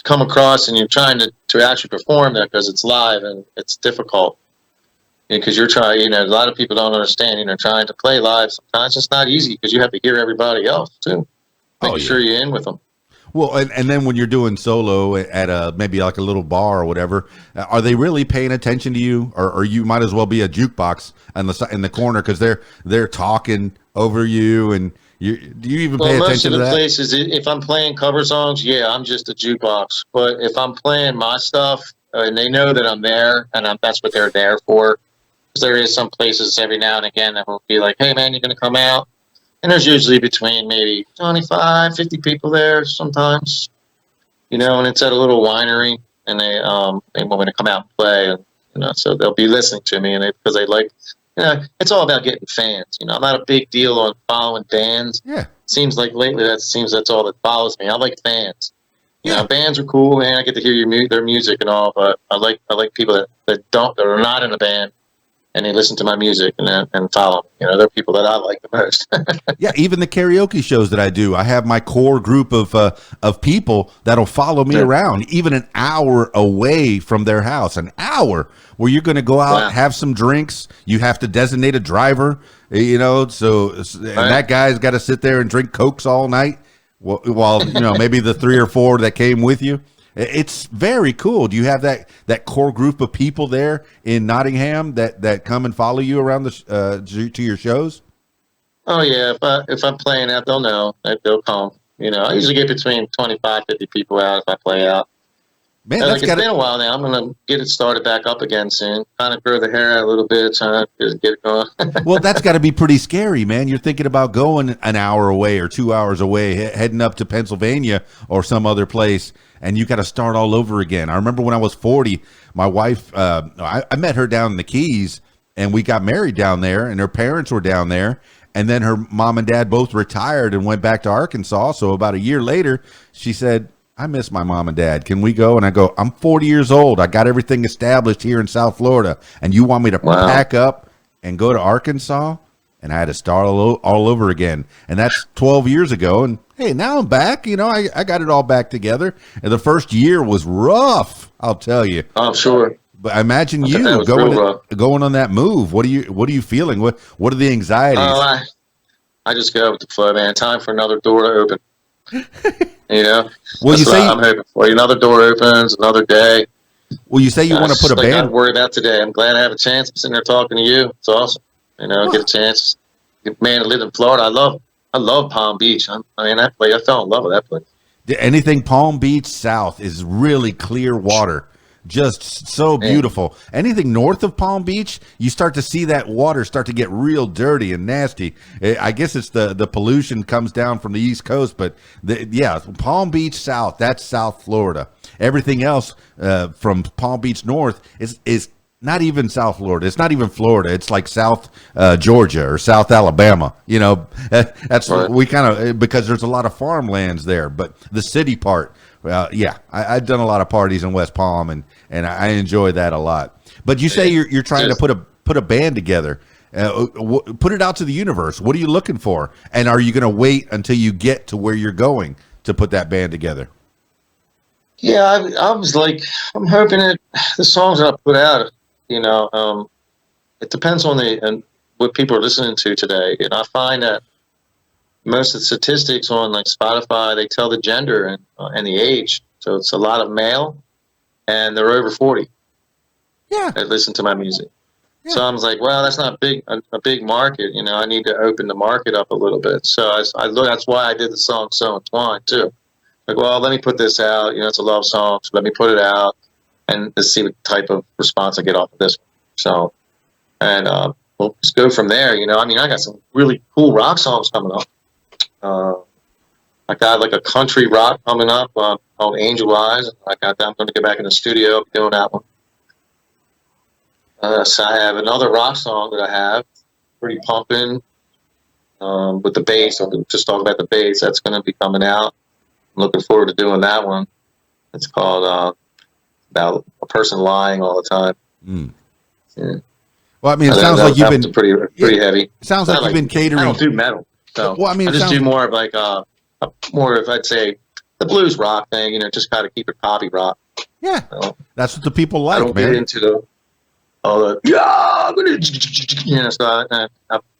come across, and you're trying to actually perform there because it's live and it's difficult. Because you're trying, a lot of people don't understand, trying to play live sometimes it's not easy because you have to hear everybody else too, making sure you're in with them. Well, and then when you're doing solo at maybe like a little bar or whatever, are they really paying attention to you, or you might as well be a jukebox in the corner because they're talking over you, and do you even pay attention to that? Most of the places, if I'm playing cover songs, yeah, I'm just a jukebox. But if I'm playing my stuff and they know that I'm there and that's what they're there for. There is some places every now and again that will be like, hey, man, you're going to come out. And there's usually between maybe 25, 50 people there sometimes, and it's at a little winery, and they want me to come out and play. And, so they'll be listening to me because they like, it's all about getting fans. I'm not a big deal on following bands. Yeah. Seems like lately that's all that follows me. I like fans. Bands are cool, man. I get to hear their music and all, but I like people that are not in a band. And they listen to my music and follow me. They're people that I like the most. Yeah, even the karaoke shows that I do, I have my core group of people that'll follow me around, even an hour away from their house. An hour where you're going to go out, have some drinks. You have to designate a driver, so that guy's got to sit there and drink Cokes all night while maybe the 3 or 4 that came with you. It's very cool. Do you have that core group of people there in Nottingham that come and follow you around to your shows? Oh yeah, if I'm playing out, they'll know. They'll come. I usually get between 25, 50 people out if I play out. Man, it's been a while now. I'm gonna get it started back up again soon. Kind of grow the hair out a little bit, trying to get it going. Well, that's got to be pretty scary, man. You're thinking about going an hour away or 2 hours away, heading up to Pennsylvania or some other place, and you got to start all over again. I remember when I was 40, my wife, I met her down in the Keys, and we got married down there, and her parents were down there. And then her mom and dad both retired and went back to Arkansas. So about a year later, she said, I miss my mom and dad. Can we go? And I go, I'm 40 years old. I got everything established here in South Florida. And you want me to pack up and go to Arkansas? And I had to start all over again. And that's 12 years ago. And hey, now I'm back. I got it all back together. And the first year was rough, I'll tell you. I'm sure. But I imagine you going on that move. What are you feeling? What are the anxieties? I just go with the flow, man. Time for another door to open. Well, that's what I'm hoping for. Another door opens, another day. Well, you say you want to put a band. I'm worried about today. I'm glad I have a chance. I'm sitting there talking to you. It's awesome. Get a chance. Man, I live in Florida. I love Palm Beach. I fell in love with that place. Anything Palm Beach South is really clear water. Just so beautiful. Anything north of Palm Beach, you start to see that water start to get real dirty and nasty. I guess it's the pollution comes down from the East Coast, but Palm Beach South, that's South Florida. Everything else from Palm Beach North is not even South Florida. It's not even Florida. It's like South Georgia or South Alabama. That's right. We kind of, because there's a lot of farmlands there, but the city part. Well, I've done a lot of parties in West Palm, and I enjoy that a lot. But you say you're trying to put a band together, put it out to the universe. What are you looking for? And are you going to wait until you get to where you're going to put that band together? Yeah, I was like, I'm hoping that the songs that I put out, it depends on what people are listening to today. And I find that most of the statistics on like Spotify, they tell the gender and the age. So it's a lot of male, and they're over 40. Yeah, that listen to my music. Yeah. So I was like, well, that's not a big market. I need to open the market up a little bit. So I look. That's why I did the song "So Entwined" too. Like, well, let me put this out. It's a love song, so let me put it out, and let's see what type of response I get off of this one. So, and we'll just go from there. I got some really cool rock songs coming up. I got like a country rock coming up called Angel Eyes. I'm going to get back in the studio doing that one. So I have another rock song that I have, pretty pumping, with the bass. I'll just talk about the bass. That's going to be coming out. I'm looking forward to doing that one. It's called about a person lying all the time. Mm. Yeah. Well, I mean, it sounds like you've been pretty heavy. Sounds like you've been catering. I don't do metal, so well, I mean, I just do more of like more of, I'd say, the blues rock thing. You know, just kind of keep it poppy rock. Yeah, so, that's what the people like. I don't man. get into all the you know. So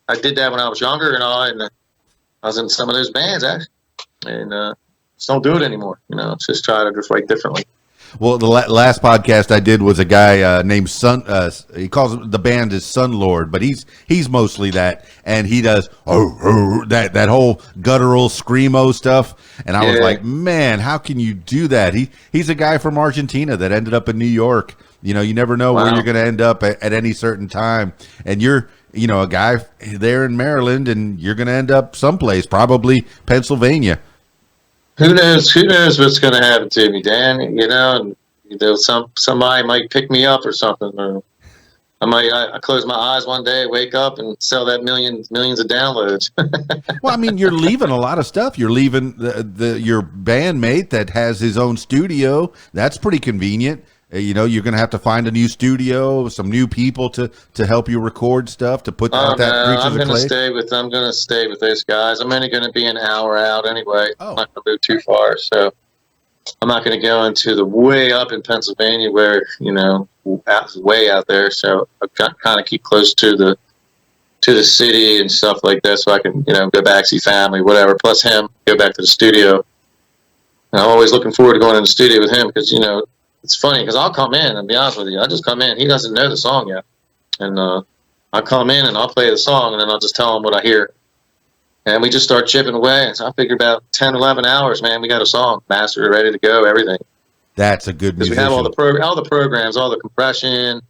I did that when I was younger, and I was in some of those bands actually, and just don't do it anymore. You know, just try to just write differently. Well, the last podcast I did was a guy named Sun. He calls the band is Sun Lord, but he's mostly that, and he does that whole guttural screamo stuff. And I was like, man, how can you do that? He's a guy from Argentina that ended up in New York. You know, you never know where you're going to end up at any certain time, and you're a guy there in Maryland, and you're going to end up someplace, probably Pennsylvania. Who knows? Who knows what's going to happen to me, Dan? You know, and somebody might pick me up or something, or I close my eyes one day, wake up, and sell that millions of downloads. Well, I mean, you're leaving a lot of stuff. You're leaving your bandmate that has his own studio. That's pretty convenient. You know, you're going to have to find a new studio, some new people to help you record stuff, to put out that Creatures of Clay. I'm going to stay with those guys. I'm only going to be an hour out anyway. Oh. I'm not going to move too far, so I'm not going to go into the way up in Pennsylvania where, way out there. So I've got to kind of keep close to the city and stuff like that, so I can, go back, see family, whatever. Plus him, go back to the studio. And I'm always looking forward to going in the studio with him because, it's funny because I'll come in and be honest with you. I just come in. He doesn't know the song yet. And I'll come in and I'll play the song and then I'll just tell him what I hear. And we just start chipping away. And so I figure about 10, 11 hours, man, we got a song mastered, ready to go, everything. That's a good musician. We have all the programs, all the compression,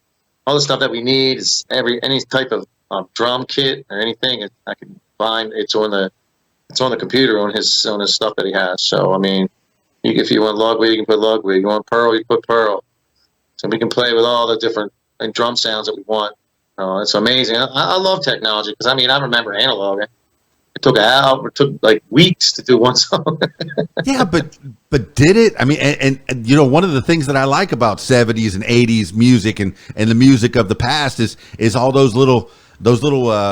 all the stuff that we need. It's any type of drum kit or anything I can find. It's on the computer on his stuff that he has. So, I mean, if you want lugwig, you can put lugwig. You want pearl, you put pearl. So we can play with all the different drum sounds that we want. It's amazing. I love technology because, I remember analog. It took like weeks to do one song. Yeah, but did it? I mean, and one of the things that I like about 70s and 80s music and the music of the past is all those little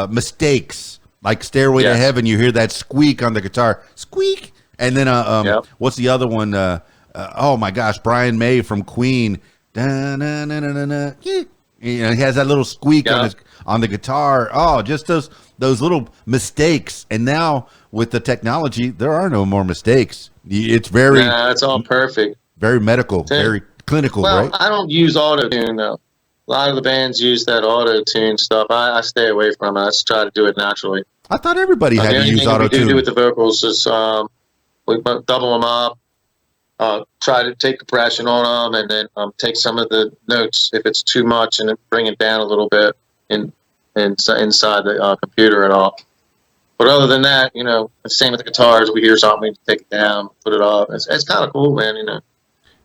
mistakes. Like Stairway to Heaven, you hear that squeak on the guitar. Squeak. And then, what's the other one? Oh my gosh, Brian May from Queen. He has that little squeak on the guitar. Oh, just those little mistakes. And now with the technology, there are no more mistakes. It's it's all perfect. Very medical, very clinical, well, right? I don't use auto-tune though. A lot of the bands use that auto-tune stuff. I stay away from it. I just try to do it naturally. I thought everybody had to use auto-tune. We do with the vocals is we double them up, try to take compression on them, and then take some of the notes if it's too much, and then bring it down a little bit inside the computer and all. But other than that, same with the guitars. We hear something, we take it down, put it up. It's kind of cool, man.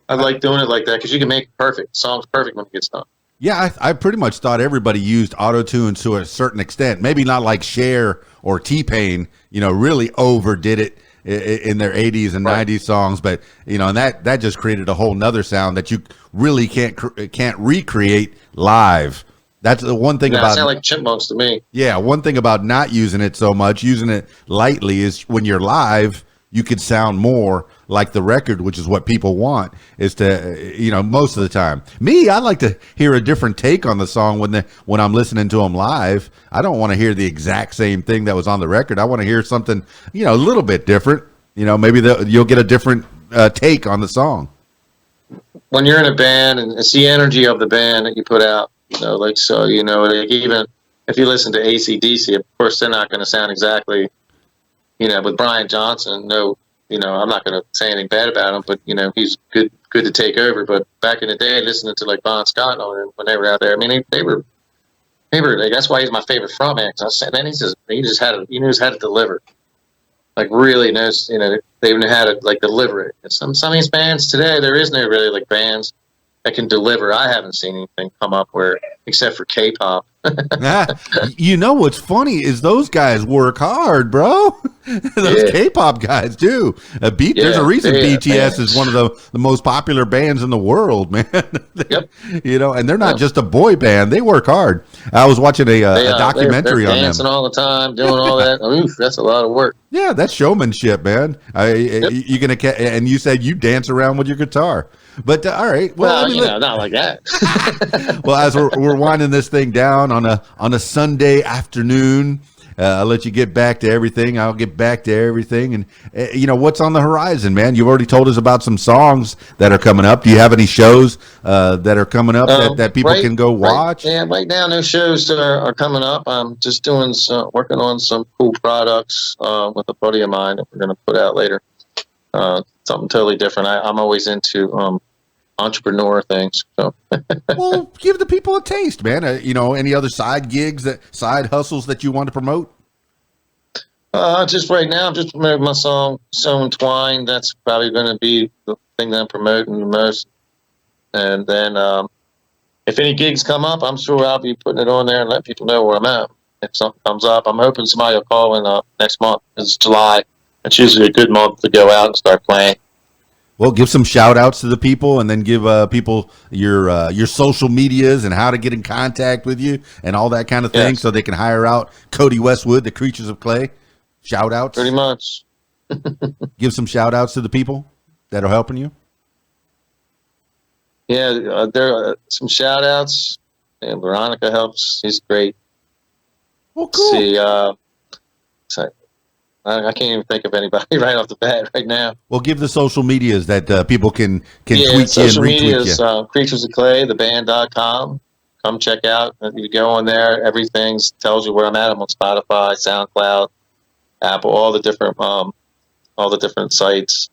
I like doing it like that because you can make it perfect. The song's perfect when it gets done. Yeah, I pretty much thought everybody used auto-tune to a certain extent. Maybe not like Cher or T-Pain, really overdid it in their 80s and 90s songs, but and that just created a whole nother sound that you really can't recreate live. That's the one thing about. It sound like chipmunks to me. Yeah, one thing about not using it so much, using it lightly, is when you're live, you could sound more like the record, which is what people want. Is to most of the time. Me, I like to hear a different take on the song when I'm listening to them live. I don't want to hear the exact same thing that was on the record. I want to hear something a little bit different. Maybe you'll get a different take on the song. When you're in a band, and it's the energy of the band that you put out. Like even if you listen to AC/DC, of course they're not going to sound exactly, with Brian Johnson. No, I'm not going to say anything bad about him, but he's good to take over. But back in the day, listening to like Bon Scott when they were out there, they were. That's why he's my favorite frontman. Because I said, man, he just had to deliver. like really knows, they even know how to like deliver it. And some of these bands today, there is no really like bands that can deliver. I haven't seen anything come up where, except for K-pop. You know what's funny is those guys work hard, bro. Those Yeah. K-pop guys do. There's a reason BTS is one of the most popular bands in the world, man. Yep. And they're not just a boy band; they work hard. I was watching a documentary they're on dancing them. all the time, doing all that. Oof, that's a lot of work. Yeah, that's showmanship, man. You're gonna and you said you dance around with your guitar, but all right. Well, not like that. Well, as we're winding this thing down on a Sunday afternoon, I'll let you get back to everything. I'll get back to everything, and what's on the horizon, man. You've already told us about some songs that are coming up. Do you have any shows that are coming up that people can go watch? Right now, no shows are coming up. I'm just working on some cool products with a buddy of mine that we're going to put out later. Something totally different. I'm always into entrepreneur things. So, well, give the people a taste, man. Any other side gigs, side hustles that you want to promote? Just right now, I'm just promoting my song "So Entwined." That's probably going to be the thing that I'm promoting the most. And then, if any gigs come up, I'm sure I'll be putting it on there and let people know where I'm at. If something comes up, I'm hoping somebody will call in next month. It's July. It's usually a good month to go out and start playing. Well, give some shout outs to the people, and then give people your social medias and how to get in contact with you and all that kind of thing, so they can hire out Codie Westwood, the Creatures of Clay. Shout outs. Pretty much. Give some shout outs to the people that are helping you. Yeah, there are some shout outs. And Veronica helps. She's great. Well, cool. See, I can't even think of anybody right off the bat right now. Well, give the social medias that people can tweet you and social media retweet is you. Creatures of Clay, theband.com. Come check out. If you go on there, everything tells you where I'm at. I'm on Spotify, SoundCloud, Apple, all the different sites.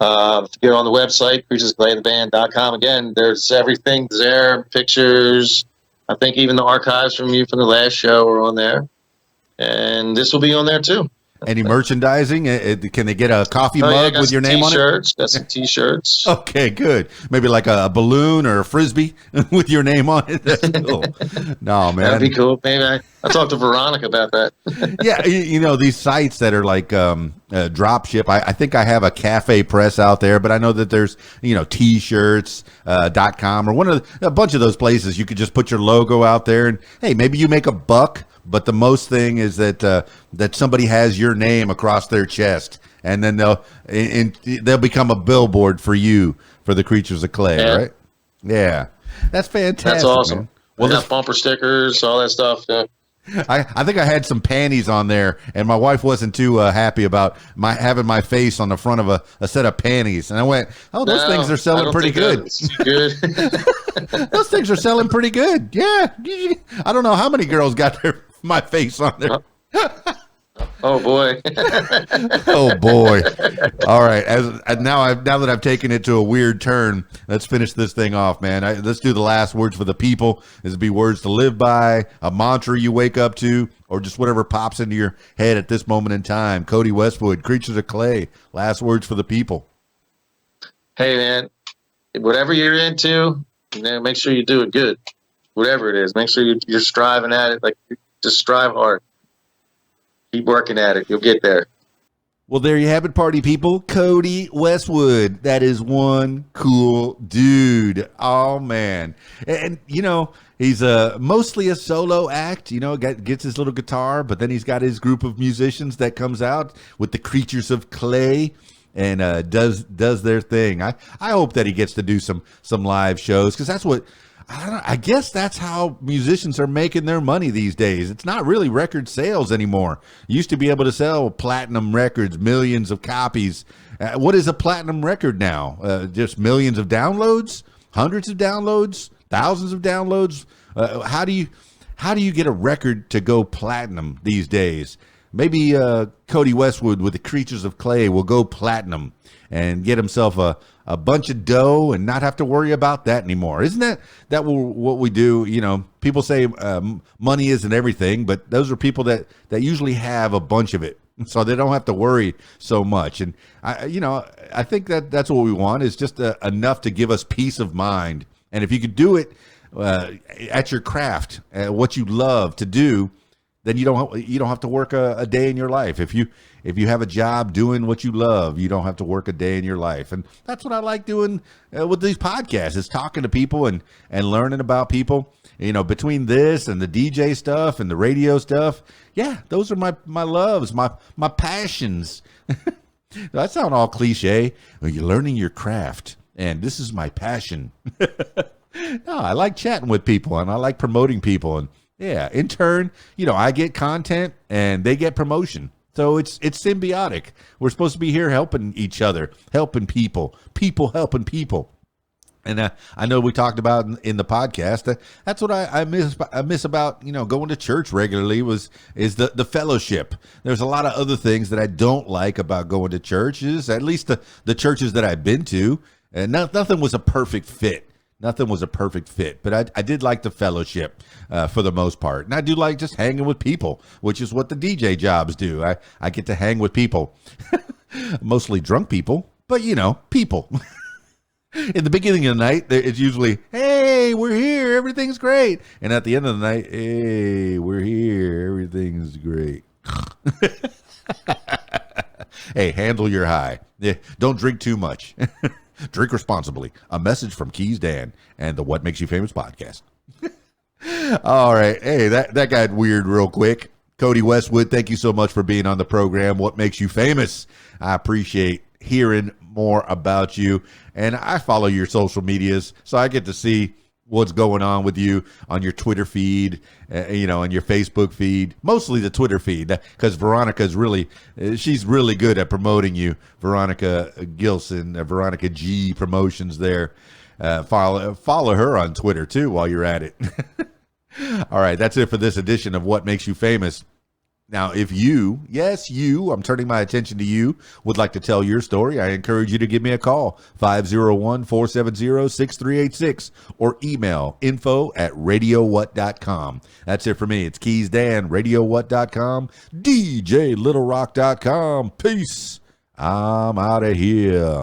If you go on the website, creaturesofclaytheband.com, again, there's everything there, pictures. I think even the archives from the last show are on there. And this will be on there too. Any merchandising? Can they get a coffee mug with your name on it? T-shirts. Got some T-shirts. Okay, good. Maybe like a balloon or a Frisbee with your name on it. That's cool. No, man. That'd be cool. Maybe I talked to Veronica about that. Yeah, these sites that are like drop ship. I think I have a Cafe Press out there, but I know that there's, T-shirts, .com or a bunch of those places. You could just put your logo out there and, hey, maybe you make $1. But the most thing is that somebody has your name across their chest, and then they'll become a billboard for you for the Creatures of Clay, right? Yeah, that's fantastic. That's awesome. Man. Well, got bumper stickers, all that stuff. Yeah. I think I had some panties on there, and my wife wasn't too happy about having my face on the front of a set of panties. And I went, "Oh, those things are selling pretty good." Those things are selling pretty good. Yeah, I don't know how many girls got my face on there. Oh boy. Oh boy. All right. Now that I've taken it to a weird turn, let's finish this thing off, man. Let's do the last words for the people. This would be words to live by, a mantra you wake up to, or just whatever pops into your head at this moment in time. Codie Westwood, Creatures of Clay. Last words for the people. Hey man, whatever you're into, make sure you do it good. Whatever it is, make sure you're striving at it. Like, just strive hard. Keep working at it. You'll get there. Well, there you have it, party people. Codie Westwood. That is one cool dude. Oh, man. And, he's mostly a solo act. Gets his little guitar, but then he's got his group of musicians that comes out with the Creatures of Clay and does their thing. I hope that he gets to do some live shows, because that's what... I guess that's how musicians are making their money these days. It's not really record sales anymore. You used to be able to sell platinum records, millions of copies. What is a platinum record now? Just millions of downloads, hundreds of downloads, thousands of downloads. How do you get a record to go platinum these days? Maybe Codie Westwood with the Creatures of Clay will go platinum and get himself a bunch of dough and not have to worry about that anymore. Isn't that what we do? People say money isn't everything, but those are people that usually have a bunch of it. so they don't have to worry so much. And I think that's what we want, is just enough to give us peace of mind. And if you could do it at your craft, what you love to do, then you don't have to work a day in your life. If you have a job doing what you love, you don't have to work a day in your life. And that's what I like doing with these podcasts, is talking to people and learning about people. Between this and the DJ stuff and the radio stuff, yeah, those are my loves, my passions. That sound all cliche. Well, you're learning your craft, and this is my passion. No, I like chatting with people, and I like promoting people, and yeah, in turn, I get content and they get promotion. So it's symbiotic. We're supposed to be here helping each other, helping people helping people. And I know we talked about in the podcast, that's what I miss about, going to church regularly is the fellowship. There's a lot of other things that I don't like about going to churches, at least the churches that I've been to. And nothing was a perfect fit. Nothing was a perfect fit, but I did like the fellowship for the most part. And I do like just hanging with people, which is what the DJ jobs do. I get to hang with people, mostly drunk people, but people. In the beginning of the night, it's usually, hey, we're here, everything's great. And at the end of the night, hey, we're here, everything's great. Hey, handle your high. Yeah, don't drink too much. Drink responsibly. A message from Keys Dan and the What Makes You Famous podcast. All right. Hey, that got weird real quick. Codie Westwood, thank you so much for being on the program. What Makes You Famous? I appreciate hearing more about you. And I follow your social medias, so I get to see what's going on with you on your Twitter feed, and your Facebook feed, mostly the Twitter feed, because Veronica's she's really good at promoting you. Veronica Gilson, Veronica G Promotions there. Follow her on Twitter too while you're at it. All right, that's it for this edition of What Makes You Famous. Now, if you, yes, you, I'm turning my attention to you, would like to tell your story, I encourage you to give me a call, 501-470-6386, or email info@radiowhat.com. That's it for me. It's Keys Dan, radiowhat.com, DJLittleRock.com. Peace. I'm out of here.